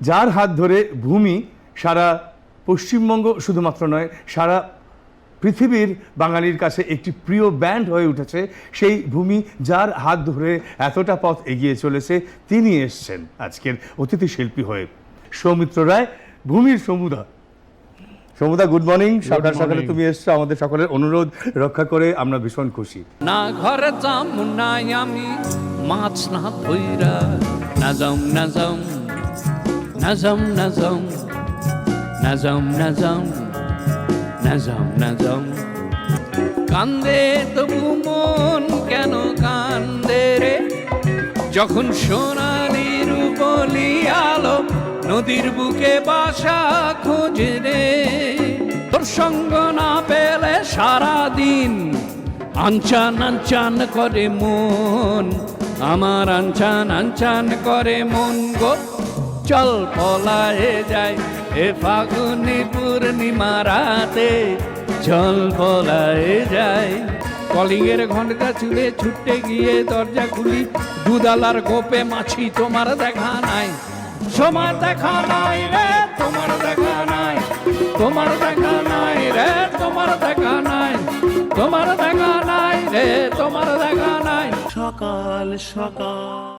যার হাত ধরে ভূমি সারা পশ্চিমবঙ্গ শুধুমাত্র নয়, সারা পৃথিবীর বাঙালির কাছে একটি প্রিয় ব্যান্ড হয়ে উঠেছে, সেই ভূমি যার হাত ধরে এতটা পথ এগিয়ে চলেছে, তিনি এসছেন আজকের অতিথি শিল্পী হয়ে। সৌমিত্র রায়, ভূমির সমুদা। সমুদা, গুড মর্নিং। সকাল সকালে তুমি এসছো, আমাদের সকলের অনুরোধ রক্ষা করে আমরা ভীষণ খুশি। না ঘরে যাম নাই আমি মাছ না ধইরা, না যাম না যাম না যাম না যাম না যাম না যাম না যাম না যাম। কান্দে তবু মন কেন কান্দে রে, যখন সোনালি রূপলি আলো নদীর বুকে বাসা খোঁজে রে। তোর সঙ্গ না পেলে সারাদিন আনচান আনচান করে মন, আমার আনচান আনচান করে মন গো। চল পলায়ে যায় এ ফাগুনি পূর্ণিমা রাতে, চল পলায়ে যায়। কলিংয়ের ঘন্টা চুলে ছুটে গিয়ে দরজা খুলি, দুধালার গোপে মাছি তোমার দেখা নাই, সময় দেখা নাই রে, তোমার দেখা নাই, তোমার দেখা নাই রে, তোমার দেখা নাই, তোমার দেখা নাই রে, তোমার দেখা নাই। সকাল সকাল